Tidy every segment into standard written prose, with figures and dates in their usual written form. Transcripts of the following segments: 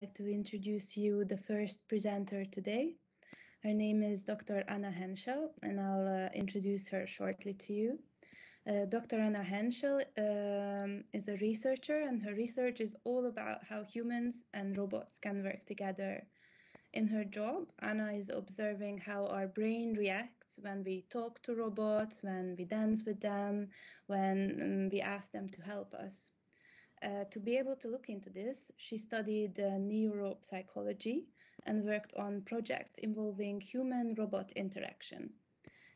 to introduce you the first presenter today. Her name is Dr. Anna Herschel, and I'll introduce her shortly to you. Dr. Anna Herschel is a researcher, and her research is all about how humans and robots can work together. In her job, Anna is observing how our brain reacts when we talk to robots, when we dance with them, when we ask them to help us. To be able to look into this, she studied neuropsychology and worked on projects involving human-robot interaction.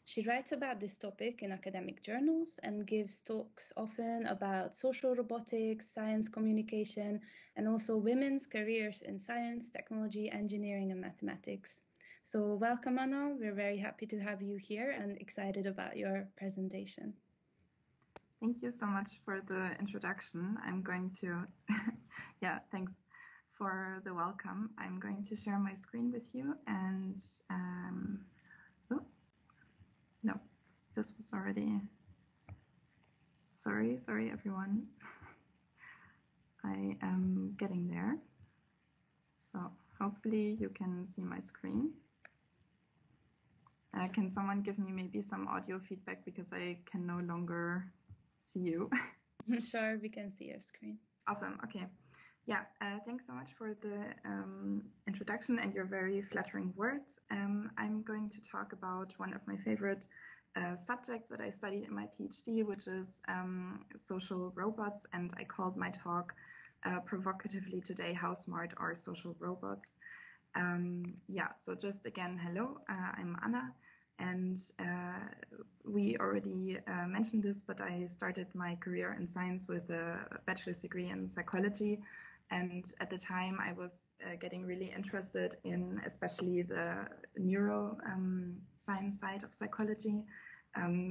She writes about this topic in academic journals and gives talks often about social robotics, science communication, and also women's careers in science, technology, engineering, and mathematics. So welcome, Anna. We're very happy to have you here and excited about your presentation. Thank you so much for the introduction. I'm going to, thanks for the welcome. I'm going to share my screen with you and, no, this was already, sorry everyone. I am getting there. So hopefully you can see my screen. Can someone give me maybe some audio feedback because I can no longer see you? Sure, we can see your screen. Awesome. Okay. Yeah. Thanks so much for the introduction and your very flattering words. I'm going to talk about one of my favorite subjects that I studied in my PhD, which is social robots. And I called my talk provocatively today, How Smart Are Social Robots? So just again, hello, I'm Anna. And we already mentioned this, but I started my career in science with a bachelor's degree in psychology. And at the time, I was getting really interested in especially the neuroscience side of psychology.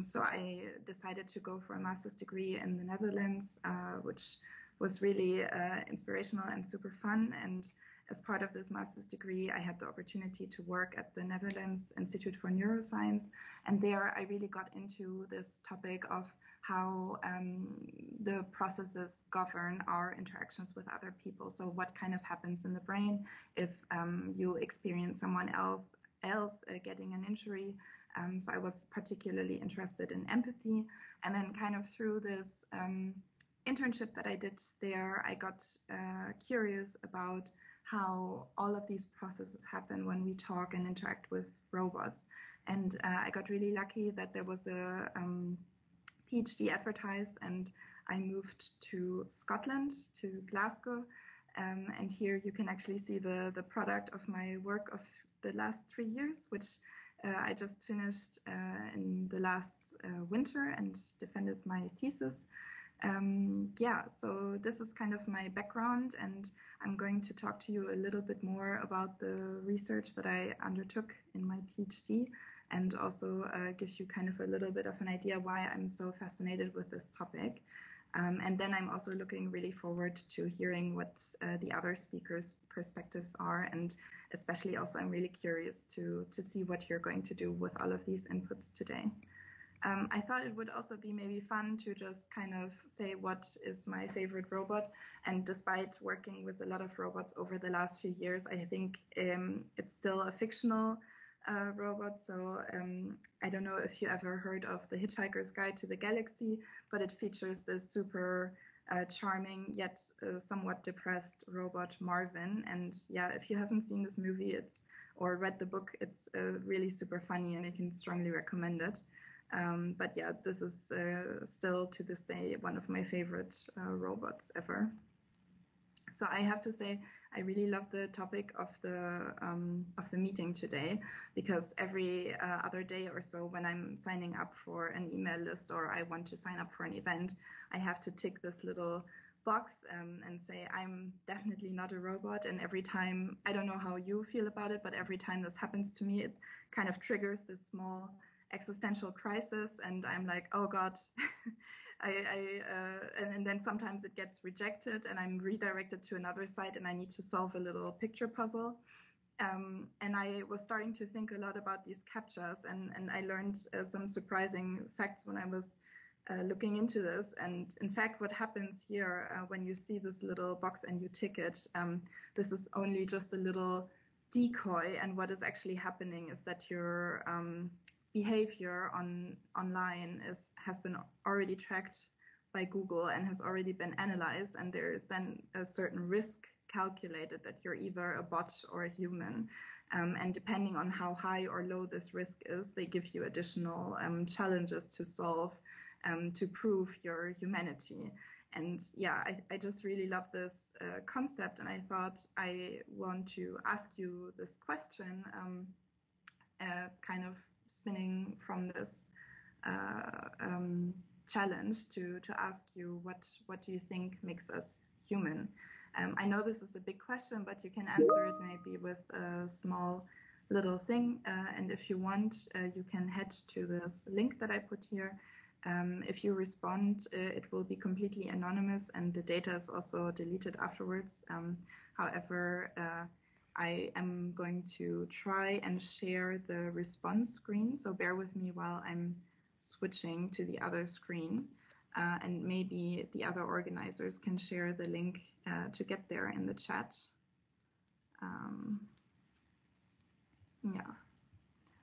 So I decided to go for a master's degree in the Netherlands, which was really inspirational and super fun. And as part of this master's degree, I had the opportunity to work at the Netherlands Institute for Neuroscience. And there I really got into this topic of how the processes govern our interactions with other people. So what kind of happens in the brain if you experience someone else getting an injury. So I was particularly interested in empathy. And then kind of through this internship that I did there, I got curious about how all of these processes happen when we talk and interact with robots. And I got really lucky that there was a PhD advertised, and I moved to Scotland, to Glasgow. And here you can actually see the product of my work of the last 3 years, which I just finished in the last winter and defended my thesis. So this is kind of my background, and I'm going to talk to you a little bit more about the research that I undertook in my PhD, and also give you kind of a little bit of an idea why I'm so fascinated with this topic. And then I'm also looking really forward to hearing what the other speakers' perspectives are, and especially also I'm really curious to see what you're going to do with all of these inputs today. I thought it would also be maybe fun to just kind of say what is my favorite robot. And despite working with a lot of robots over the last few years, I think it's still a fictional robot. So I don't know if you ever heard of The Hitchhiker's Guide to the Galaxy, but it features this super charming yet somewhat depressed robot Marvin. And yeah, if you haven't seen this movie or read the book, it's really super funny, and I can strongly recommend it. But yeah, this is still to this day one of my favorite robots ever. So I have to say, I really love the topic of the meeting today, because every other day or so when I'm signing up for an email list or I want to sign up for an event, I have to tick this little box and say, I'm definitely not a robot. And every time, I don't know how you feel about it, but every time this happens to me, it kind of triggers this small existential crisis, and I'm like, oh God, and then sometimes it gets rejected and I'm redirected to another site and I need to solve a little picture puzzle. And I was starting to think a lot about these captchas, and I learned some surprising facts when I was looking into this. And in fact, what happens here when you see this little box and you tick it, this is only just a little decoy. And what is actually happening is that your behavior online has been already tracked by Google and has already been analyzed. And there is then a certain risk calculated that you're either a bot or a human. And depending on how high or low this risk is, they give you additional challenges to solve to prove your humanity. And yeah, I just really love this concept, and I thought I want to ask you this question, kind of spinning from this challenge to ask you what do you think makes us human? I know this is a big question, but you can answer it maybe with a small little thing. And if you want, you can head to this link that I put here. If you respond, it will be completely anonymous, and the data is also deleted afterwards. However, I am going to try and share the response screen, so bear with me while I'm switching to the other screen, and maybe the other organizers can share the link to get there in the chat. Yeah.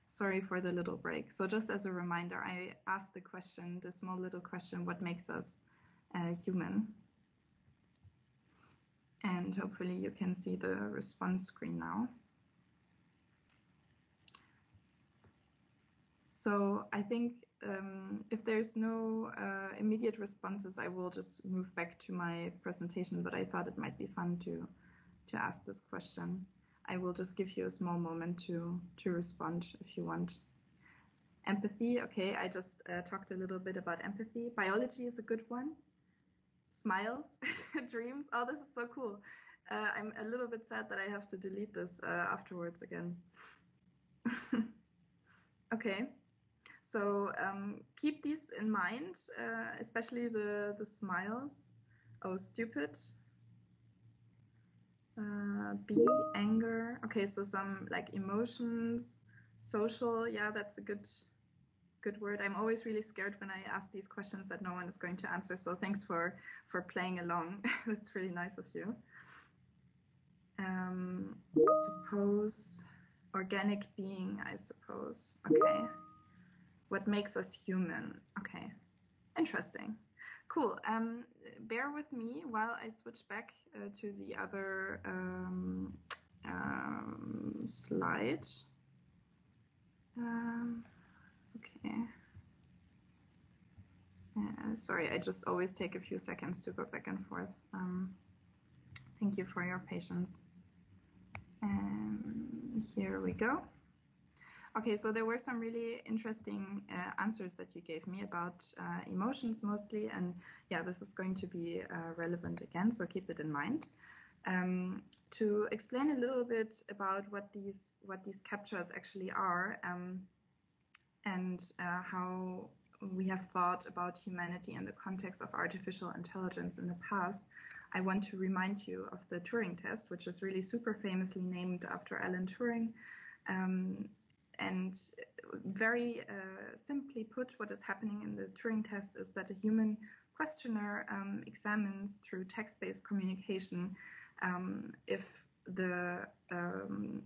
Sorry for the little break. So just as a reminder, I asked the question, the small little question, what makes us human? And hopefully you can see the response screen now. So I think if there's no immediate responses, I will just move back to my presentation, but I thought it might be fun to ask this question. I will just give you a small moment to respond if you want. Empathy, okay, I just talked a little bit about empathy. Biology is a good one. Smiles, dreams, oh, this is so cool. I'm a little bit sad that I have to delete this afterwards again. Okay, so keep these in mind, especially the smiles. Oh, stupid. B, anger. Okay, so some like emotions. Social, yeah, that's a good word. I'm always really scared when I ask these questions that no one is going to answer, so thanks for playing along. That's really nice of you. Suppose organic being, I suppose. Okay, what makes us human? Okay, interesting. Cool. Bear with me while I switch back to the other slide. Okay. Sorry, I just always take a few seconds to go back and forth. Thank you for your patience. Here we go. Okay, so there were some really interesting answers that you gave me about emotions mostly, and yeah, this is going to be relevant again, so keep it in mind. To explain a little bit about what these captchas actually are, and how we have thought about humanity in the context of artificial intelligence in the past, I want to remind you of the Turing test, which is really super famously named after Alan Turing. And very simply put, what is happening in the Turing test is that a human questioner examines through text-based communication if the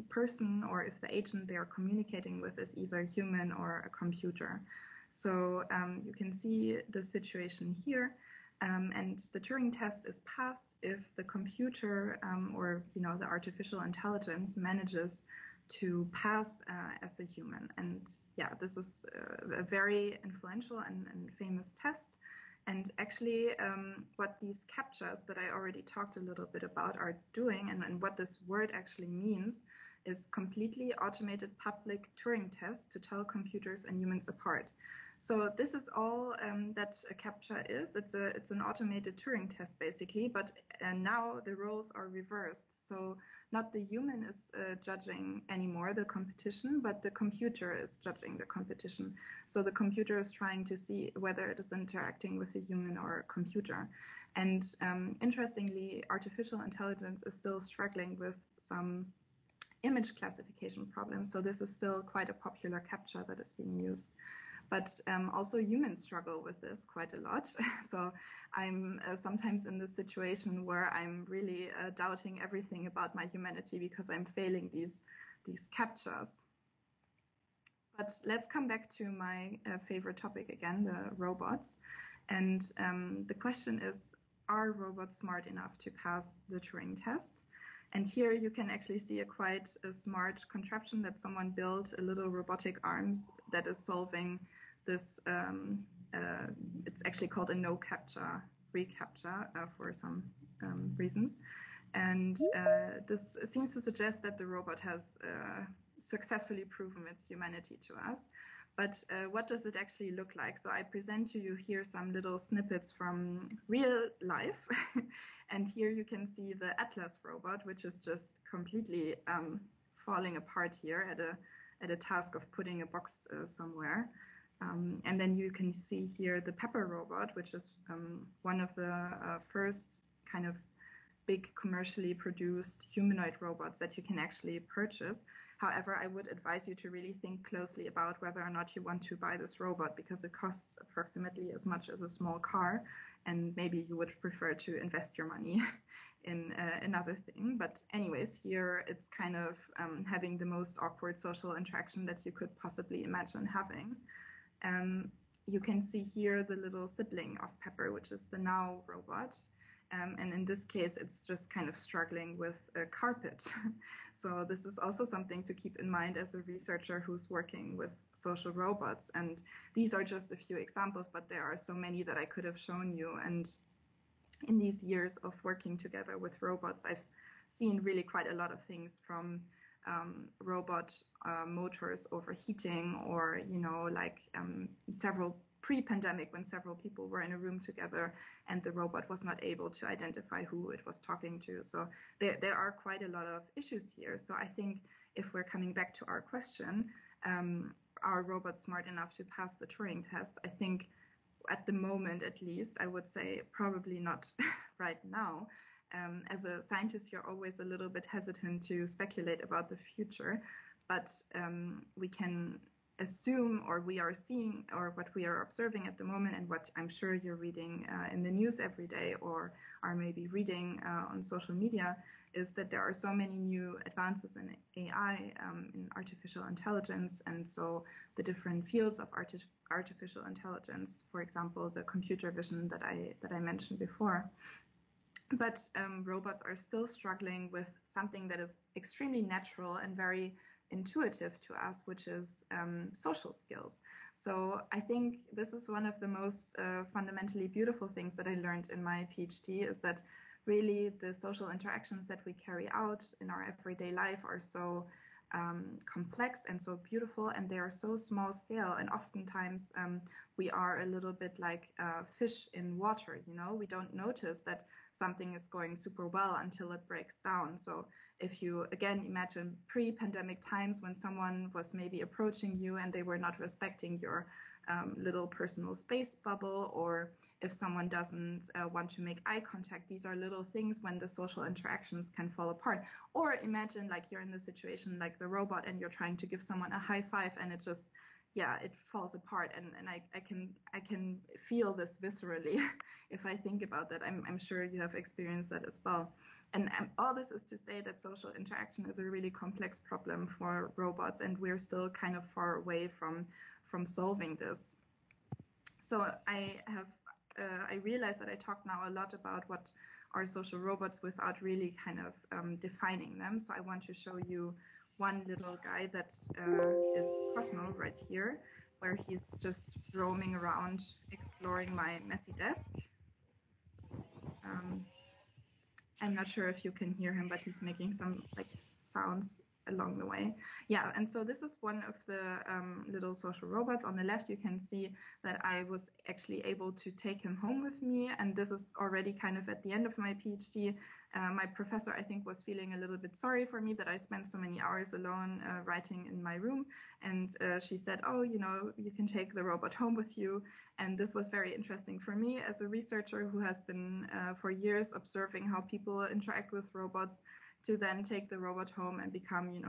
person or if the agent they are communicating with is either human or a computer. So you can see the situation here, and the Turing test is passed if the computer or the artificial intelligence manages to pass as a human. And yeah, this is a very influential and famous test. And actually what these captchas that I already talked a little bit about are doing, and what this word actually means, is completely automated public Turing tests to tell computers and humans apart. So this is all that a captcha is. It's an automated Turing test basically, but now the roles are reversed. So not the human is judging anymore the competition, but the computer is judging the competition. So the computer is trying to see whether it is interacting with a human or a computer. And interestingly, artificial intelligence is still struggling with some image classification problems. So this is still quite a popular captcha that is being used. But also humans struggle with this quite a lot. So I'm sometimes in this situation where I'm really doubting everything about my humanity because I'm failing these captchas. But let's come back to my favorite topic again, the robots. And the question is, are robots smart enough to pass the Turing test? And here you can actually see a smart contraption that someone built, a little robotic arms that is solving this. It's actually called a no captcha reCAPTCHA for some reasons. And this seems to suggest that the robot has successfully proven its humanity to us. But what does it actually look like? So I present to you here some little snippets from real life. And here you can see the Atlas robot, which is just completely falling apart here at a task of putting a box somewhere. And then you can see here the Pepper robot, which is one of the first kind of big commercially produced humanoid robots that you can actually purchase. However, I would advise you to really think closely about whether or not you want to buy this robot, because it costs approximately as much as a small car, and maybe you would prefer to invest your money in another thing. But anyways, here it's kind of having the most awkward social interaction that you could possibly imagine having. You can see here the little sibling of Pepper, which is the Now robot. And in this case, it's just kind of struggling with a carpet. So this is also something to keep in mind as a researcher who's working with social robots. And these are just a few examples, but there are so many that I could have shown you. And in these years of working together with robots, I've seen really quite a lot of things, from robot motors overheating, or, several pre-pandemic, when several people were in a room together and the robot was not able to identify who it was talking to. So there are quite a lot of issues here. So I think if we're coming back to our question, are robots smart enough to pass the Turing test? I think at the moment, at least, I would say probably not right now. As a scientist, you're always a little bit hesitant to speculate about the future, but we can assume, or we are seeing, or what we are observing at the moment, and what I'm sure you're reading in the news every day, or are maybe reading on social media, is that there are so many new advances in AI, in artificial intelligence, and so the different fields of artificial intelligence, for example, the computer vision that I mentioned before. But robots are still struggling with something that is extremely natural and very intuitive to us, which is social skills. So I think this is one of the most fundamentally beautiful things that I learned in my PhD, is that really the social interactions that we carry out in our everyday life are so complex and so beautiful, and they are so small scale, and oftentimes we are a little bit like fish in water. We don't notice that something is going super well until it breaks down. So if you again imagine pre-pandemic times, when someone was maybe approaching you and they were not respecting your little personal space bubble, or if someone doesn't want to make eye contact, these are little things when the social interactions can fall apart. Or imagine like you're in the situation like the robot, and you're trying to give someone a high five, and it just, it falls apart. And I can feel this viscerally if I think about that. I'm sure you have experienced that as well. And all this is to say that social interaction is a really complex problem for robots, and we're still kind of far away from solving this. So I realize that I talk now a lot about what are social robots without really kind of defining them. So I want to show you one little guy that is Cosmo right here, where he's just roaming around exploring my messy desk. I'm not sure if you can hear him, but he's making some like sounds along the way. Yeah, and so this is one of the little social robots. On the left, you can see that I was actually able to take him home with me, and this is already kind of at the end of my PhD. My professor, I think, was feeling a little bit sorry for me that I spent so many hours alone writing in my room, and she said, oh, you can take the robot home with you. And this was very interesting for me as a researcher who has been for years observing how people interact with robots, to then take the robot home and become,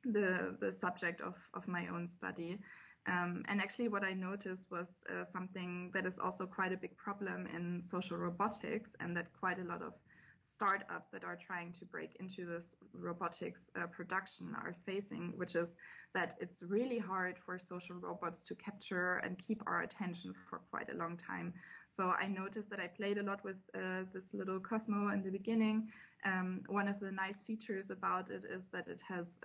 the subject of my own study. And actually what I noticed was something that is also quite a big problem in social robotics, and that quite a lot of startups that are trying to break into this robotics production are facing, which is that it's really hard for social robots to capture and keep our attention for quite a long time. So I noticed that I played a lot with this little Cosmo in the beginning. One of the nice features about it is that it has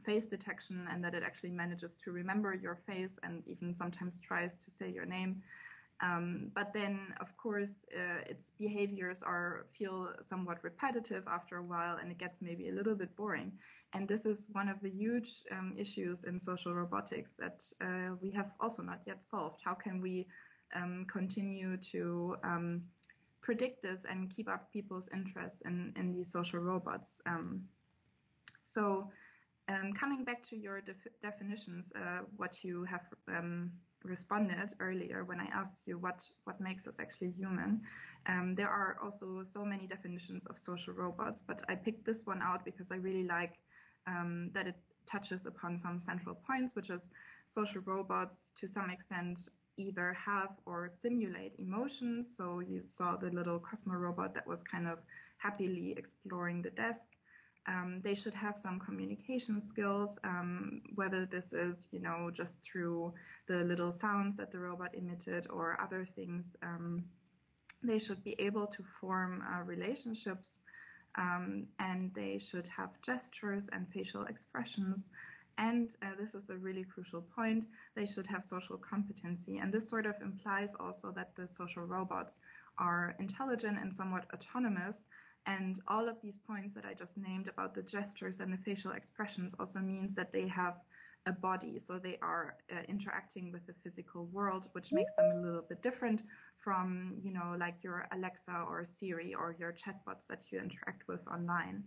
face detection, and that it actually manages to remember your face and even sometimes tries to say your name. But then, of course, its behaviors feel somewhat repetitive after a while, and it gets maybe a little bit boring. And this is one of the huge issues in social robotics that we have also not yet solved. How can we continue to predict this and keep up people's interest in these social robots? Coming back to your definitions, what you have responded earlier when I asked you what makes us actually human, there are also so many definitions of social robots, but I picked this one out because I really like that it touches upon some central points, which is social robots to some extent either have or simulate emotions. So you saw the little Cosmo robot that was kind of happily exploring the desk. They should have some communication skills, whether this is, just through the little sounds that the robot emitted or other things. They should be able to form relationships, and they should have gestures and facial expressions. And this is a really crucial point, they should have social competency. And this sort of implies also that the social robots are intelligent and somewhat autonomous. And all of these points that I just named about the gestures and the facial expressions also means that they have a body. So they are interacting with the physical world, which makes them a little bit different from, like your Alexa or Siri or your chatbots that you interact with online,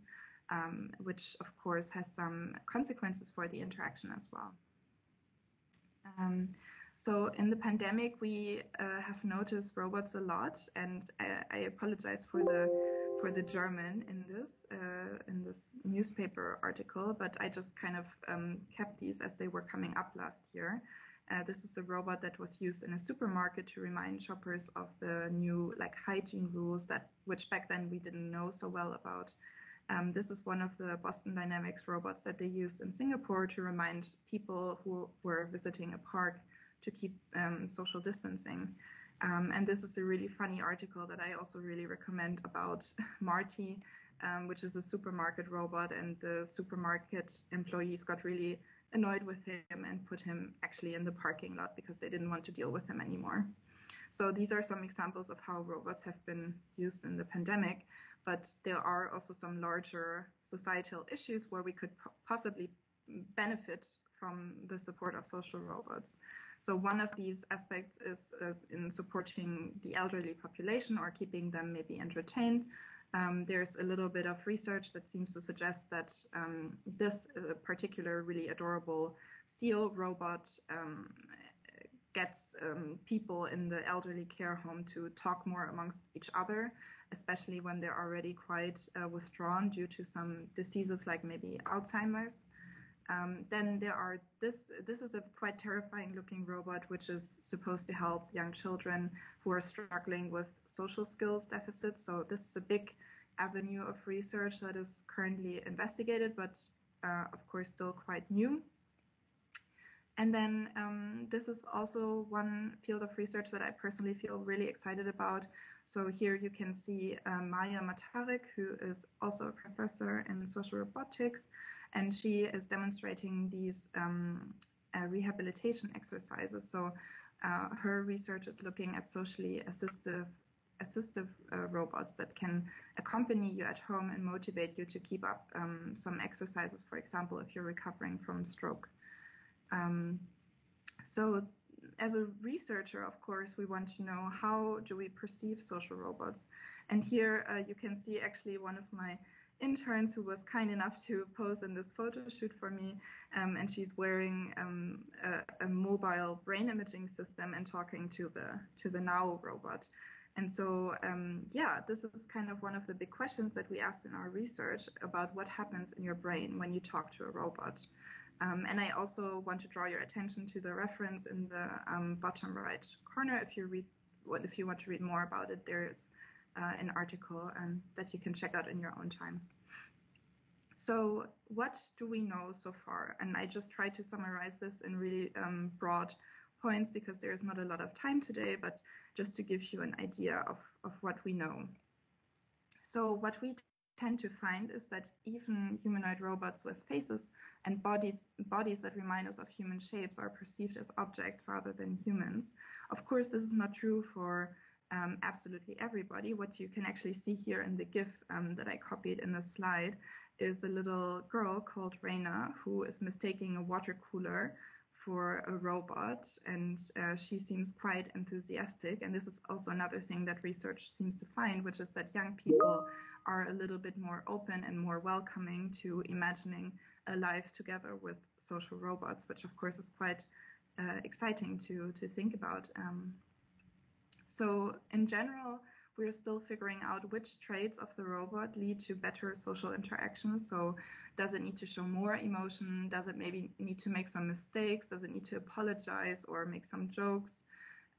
which of course has some consequences for the interaction as well. So in the pandemic, we have noticed robots a lot, and I apologize for the German in this newspaper article, but I just kind of kept these as they were coming up last year. This is a robot that was used in a supermarket to remind shoppers of the new hygiene rules which back then we didn't know so well about. This is one of the Boston Dynamics robots that they used in Singapore to remind people who were visiting a park to keep social distancing. And this is a really funny article that I also really recommend about Marty, which is a supermarket robot, and the supermarket employees got really annoyed with him and put him actually in the parking lot because they didn't want to deal with him anymore. So these are some examples of how robots have been used in the pandemic, but there are also some larger societal issues where we could possibly benefit from the support of social robots. So one of these aspects is in supporting the elderly population or keeping them maybe entertained. There's a little bit of research that seems to suggest that this particular really adorable seal robot gets people in the elderly care home to talk more amongst each other, especially when they're already quite withdrawn due to some diseases like maybe Alzheimer's. Then there are this is a quite terrifying looking robot which is supposed to help young children who are struggling with social skills deficits. So this is a big avenue of research that is currently investigated, but of course still quite new. And then this is also one field of research that I personally feel really excited about. So here you can see Maya Matarik, who is also a professor in social robotics, and she is demonstrating these rehabilitation exercises. So her research is looking at socially assistive robots that can accompany you at home and motivate you to keep up some exercises, for example, if you're recovering from stroke. So as a researcher, of course, we want to know how do we perceive social robots. And here you can see actually one of my interns who was kind enough to pose in this photo shoot for me, and she's wearing a mobile brain imaging system and talking to the Now robot. And so, this is kind of one of the big questions that we asked in our research about what happens in your brain when you talk to a robot. And I also want to draw your attention to the reference in the bottom right corner. If you want to read more about it, there is an article that you can check out in your own time. So what do we know so far? And I just tried to summarize this in really broad points because there is not a lot of time today, but just to give you an idea of what we know. So what we tend to find is that even humanoid robots with faces and bodies that remind us of human shapes are perceived as objects rather than humans. Of course, this is not true for absolutely everybody. What you can actually see here in the GIF that I copied in the slide is a little girl called Reina who is mistaking a water cooler for a robot, and she seems quite enthusiastic. And this is also another thing that research seems to find, which is that young people are a little bit more open and more welcoming to imagining a life together with social robots, which of course is quite exciting to think about. So in general, we're still figuring out which traits of the robot lead to better social interactions. So does it need to show more emotion? Does it maybe need to make some mistakes? Does it need to apologize or make some jokes?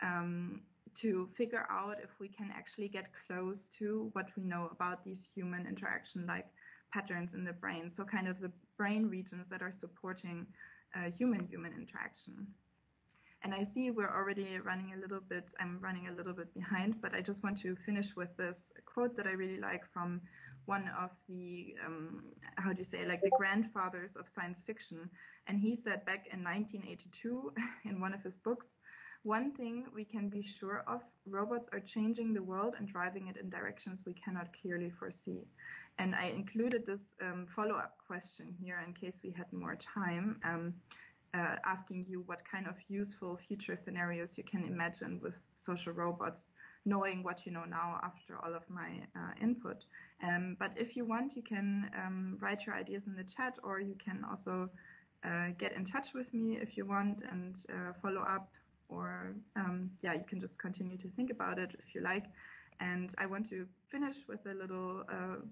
To figure out if we can actually get close to what we know about these human interaction-like patterns in the brain. So kind of the brain regions that are supporting human-human interaction. And I see we're already running a little bit, I'm running a little bit behind, but I just want to finish with this quote that I really like from one of the, like the grandfathers of science fiction. And he said back in 1982 in one of his books, "One thing we can be sure of, robots are changing the world and driving it in directions we cannot clearly foresee." And I included this follow-up question here in case we had more time. Asking you what kind of useful future scenarios you can imagine with social robots, knowing what you know now after all of my input. But if you want, you can write your ideas in the chat, or you can also get in touch with me if you want and follow up, or you can just continue to think about it if you like. And I want to finish with a little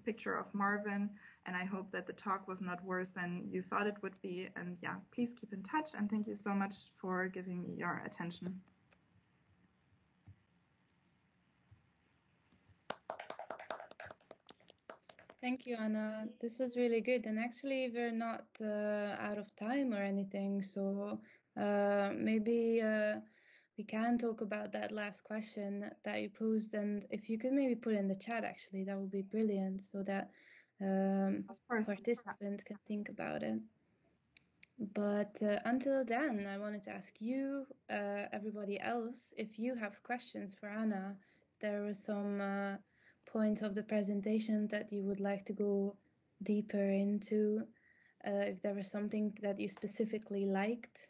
picture of Marvin, and I hope that the talk was not worse than you thought it would be. And please keep in touch, and thank you so much for giving me your attention. Thank you, Anna. This was really good. And actually, we're not out of time or anything. So maybe we can talk about that last question that you posed. And if you could maybe put in the chat, actually, that would be brilliant so that participants can think about it. But until then, I wanted to ask you, everybody else, if you have questions for Anna, if there were some points of the presentation that you would like to go deeper into, if there was something that you specifically liked.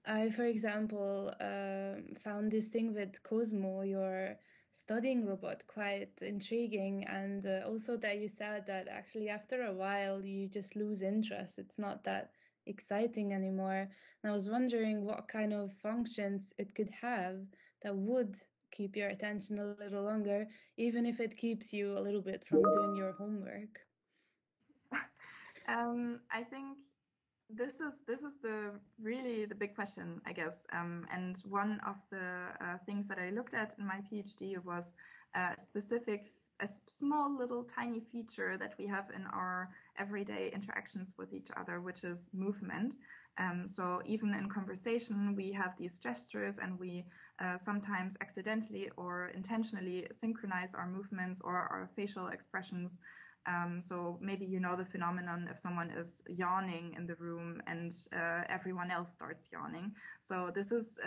I, for example, found this thing with Cosmo, your studying robot, quite intriguing, and also that you said that actually after a while you just lose interest. It's not that exciting anymore. And I was wondering what kind of functions it could have that would keep your attention a little longer, even if it keeps you a little bit from doing your homework. I think this is the big question, I guess. And one of the things that I looked at in my PhD was a small little tiny feature that we have in our everyday interactions with each other, which is movement. So even in conversation, we have these gestures, and we sometimes accidentally or intentionally synchronize our movements or our facial expressions. So maybe you know the phenomenon if someone is yawning in the room and everyone else starts yawning. So this is,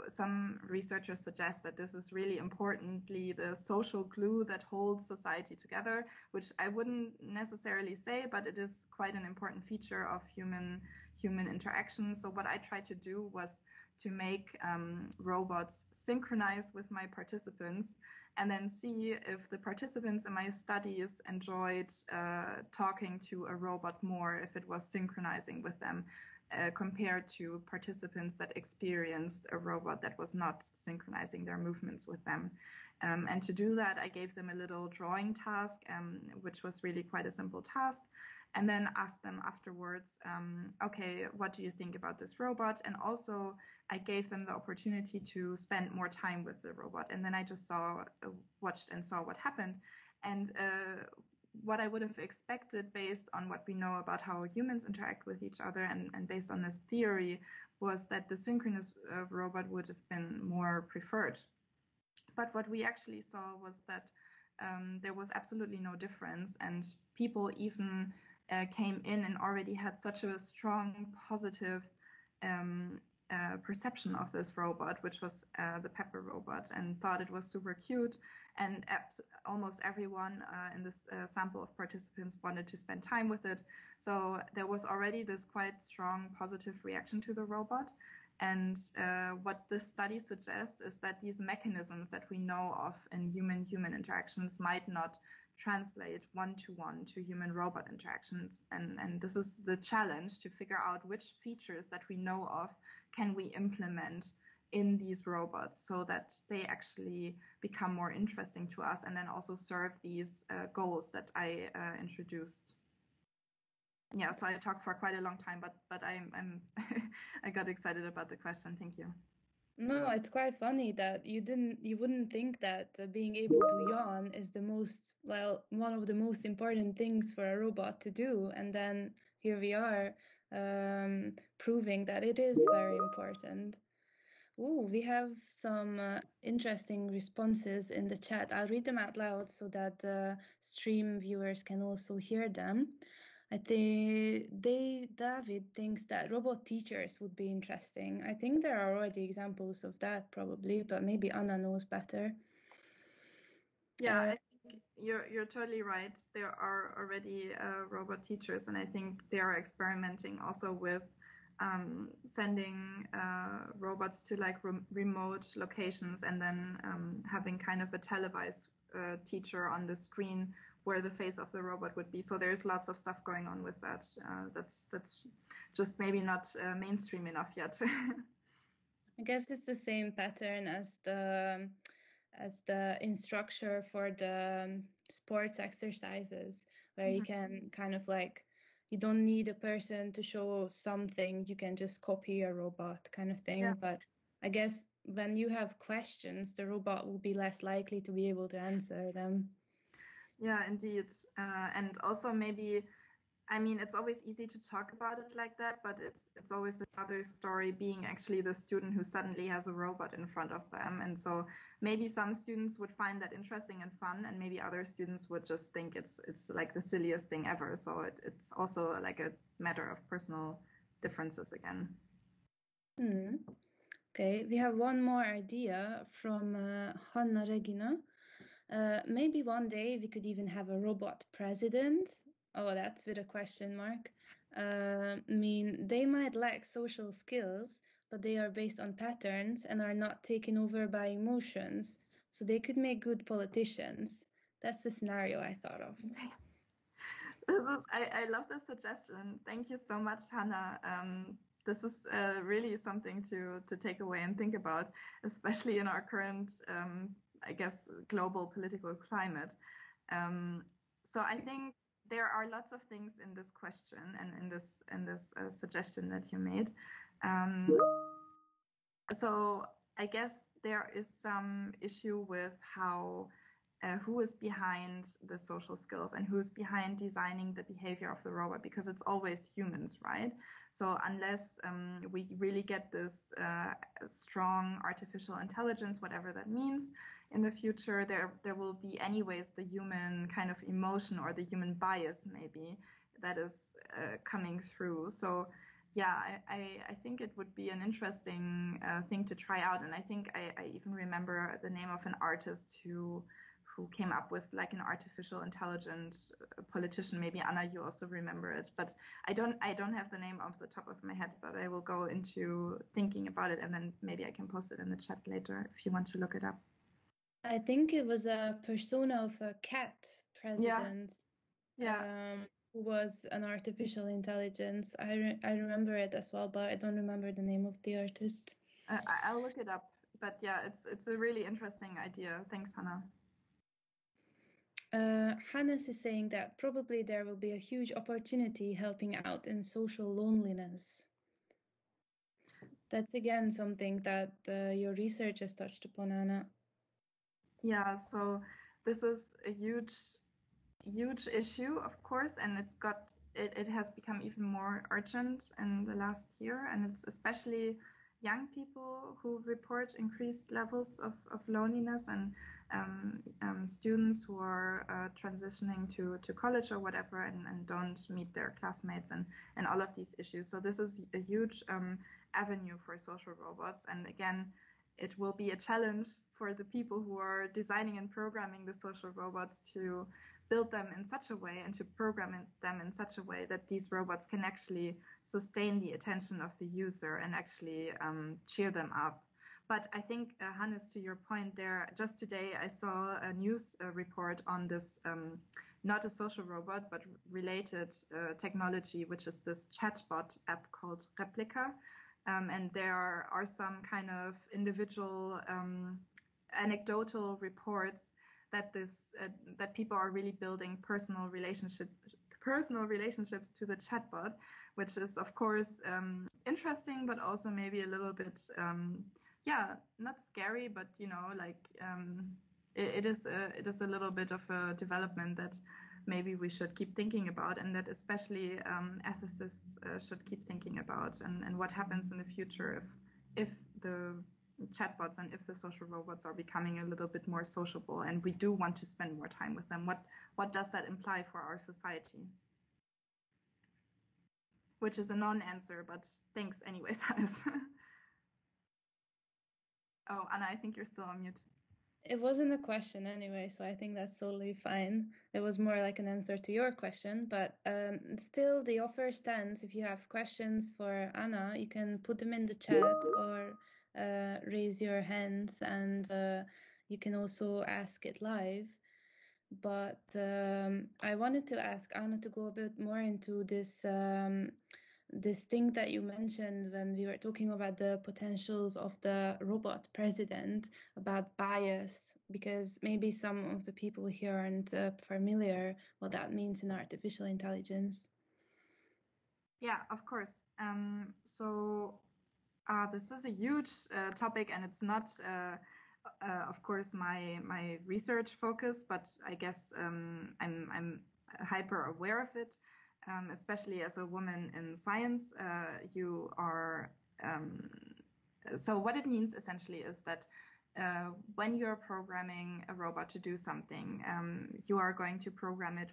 some researchers suggest that this is really importantly the social glue that holds society together, which I wouldn't necessarily say, but it is quite an important feature of human interaction. So what I tried to do was to make robots synchronize with my participants, and then see if the participants in my studies enjoyed talking to a robot more if it was synchronizing with them, compared to participants that experienced a robot that was not synchronizing their movements with them. And to do that, I gave them a little drawing task, which was really quite a simple task, and then asked them afterwards, okay, what do you think about this robot? And also I gave them the opportunity to spend more time with the robot. And then I just watched and saw what happened. And what I would have expected based on what we know about how humans interact with each other and based on this theory was that the synchronous robot would have been more preferred. But what we actually saw was that there was absolutely no difference, and people even came in and already had such a strong positive perception of this robot, which was the Pepper robot, and thought it was super cute. And almost everyone in this sample of participants wanted to spend time with it. So there was already this quite strong positive reaction to the robot. And what this study suggests is that these mechanisms that we know of in human-human interactions might not translate one-to-one to human-robot interactions. And this is the challenge, to figure out which features that we know of can we implement in these robots so that they actually become more interesting to us and then also serve these goals that I introduced. Yeah, so I talked for quite a long time, but I'm I got excited about the question. Thank you. No, it's quite funny that you wouldn't think that being able to yawn is one of the most important things for a robot to do, and then here we are proving that it is very important. Ooh, we have some interesting responses in the chat. I'll read them out loud so that stream viewers can also hear them. I think David thinks that robot teachers would be interesting. I think there are already examples of that probably, but maybe Anna knows better. Yeah, I think you're totally right. There are already robot teachers, and I think they are experimenting also with sending robots to like remote locations and then having kind of a televised teacher on the screen where the face of the robot would be. So there's lots of stuff going on with that. That's just maybe not mainstream enough yet. I guess it's the same pattern as the instructor for the sports exercises, where you can kind of like, you don't need a person to show something, you can just copy a robot kind of thing. Yeah. But I guess when you have questions, the robot will be less likely to be able to answer them. Yeah, indeed. And also maybe, I mean, it's always easy to talk about it like that, but it's always another story being actually the student who suddenly has a robot in front of them. And so maybe some students would find that interesting and fun, and maybe other students would just think it's like the silliest thing ever. So it's also like a matter of personal differences again. Okay, we have one more idea from Hanna Regina. Maybe one day we could even have a robot president. Oh, that's with a question mark. I mean, they might lack social skills, but they are based on patterns and are not taken over by emotions. So they could make good politicians. That's the scenario I thought of. I love this suggestion. Thank you so much, Hannah. This is really something to take away and think about, especially in our current I guess, global political climate. So I think there are lots of things in this question and in this suggestion that you made. So I guess there is some issue with how who is behind the social skills and who's behind designing the behavior of the robot, because it's always humans, right? So unless we really get this strong artificial intelligence, whatever that means, in the future, there will be anyways the human kind of emotion or the human bias maybe that is coming through. So yeah, I think it would be an interesting thing to try out. And I think I even remember the name of an artist who came up with like an artificial intelligent politician. Maybe Anna, you also remember it, but I don't have the name off the top of my head, but I will go into thinking about it and then maybe I can post it in the chat later if you want to look it up. I think it was a persona of a cat president. Yeah. Who was an artificial intelligence. I remember it as well, but I don't remember the name of the artist. I'll look it up. but yeah, it's a really interesting idea. Thanks, Hannah. Hannes is saying that probably there will be a huge opportunity helping out in social loneliness. That's again something that your research has touched upon, Anna. Yeah, so this is a huge issue, of course, and it has become even more urgent in the last year, and it's especially young people who report increased levels of loneliness, and students who are transitioning to college or whatever, and don't meet their classmates, and all of these issues. So this is a huge avenue for social robots, and again, it will be a challenge for the people who are designing and programming the social robots to build them in such a way and to program them in such a way that these robots can actually sustain the attention of the user and actually cheer them up. But I think, Hannes, to your point there, just today I saw a news report on this, not a social robot, but related technology, which is this chatbot app called Replica. And there are some kind of individual anecdotal reports that that people are really building personal relationships to the chatbot, which is of course interesting, but also maybe a little bit not scary, but it is a little bit of a development that maybe we should keep thinking about, and that especially ethicists should keep thinking about, and what happens in the future if the chatbots and if the social robots are becoming a little bit more sociable, and we do want to spend more time with them. What does that imply for our society? Which is a non-answer, but thanks anyways, Hannes. Oh, Anna, I think you're still on mute. It wasn't a question anyway, so I think that's totally fine. It was more like an answer to your question, but still the offer stands. If you have questions for Anna, you can put them in the chat or raise your hands, and you can also ask it live. But I wanted to ask Anna to go a bit more into this thing that you mentioned when we were talking about the potentials of the robot president, about bias, because maybe some of the people here aren't familiar what that means in artificial intelligence. Yeah, of course. So this is a huge topic, and it's not, of course, my research focus, but I guess I'm hyper aware of it. Especially as a woman in science, you are. So what it means essentially is that when you're programming a robot to do something, you are going to program it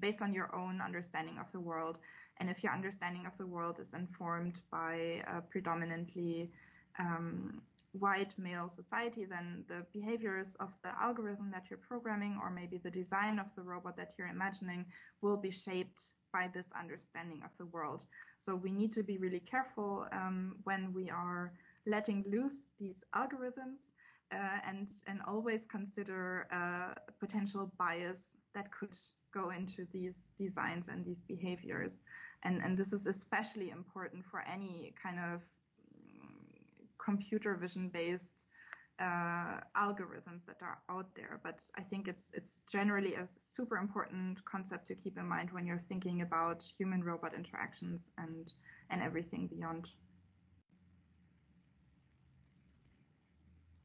based on your own understanding of the world. And if your understanding of the world is informed by a predominantly white male society, then the behaviors of the algorithm that you're programming, or maybe the design of the robot that you're imagining, will be shaped by this understanding of the world. So we need to be really careful when we are letting loose these algorithms and always consider potential bias that could go into these designs and these behaviors. And this is especially important for any kind of computer vision based algorithms that are out there. But I think it's generally a super important concept to keep in mind when you're thinking about human robot interactions and everything beyond.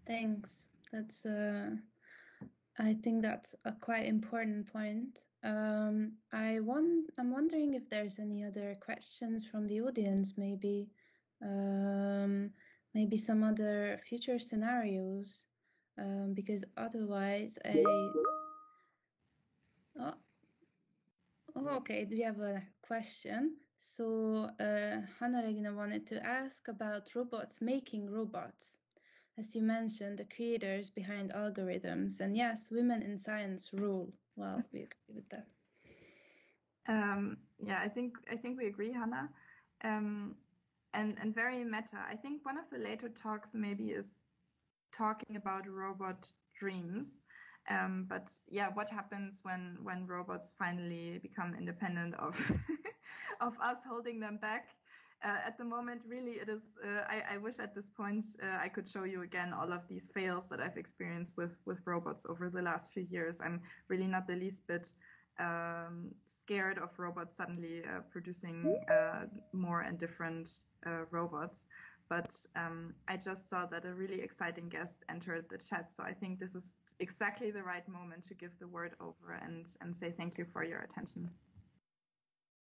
Thanks. That's I think that's a quite important point. I'm wondering if there's any other questions from the audience, maybe some other future scenarios, because otherwise okay, we have a question. So Hanna Regina wanted to ask about robots making robots. As you mentioned, the creators behind algorithms, and yes, women in science rule. Well, we agree with that. Yeah, I think we agree, Hannah. And very meta. I think one of the later talks maybe is talking about robot dreams. But yeah, what happens when robots finally become independent of of us holding them back? At the moment, really, it is. I wish at this point I could show you again all of these fails that I've experienced with robots over the last few years. I'm really not the least bit scared of robots suddenly producing more and different robots. But I just saw that a really exciting guest entered the chat. So I think this is exactly the right moment to give the word over and say thank you for your attention.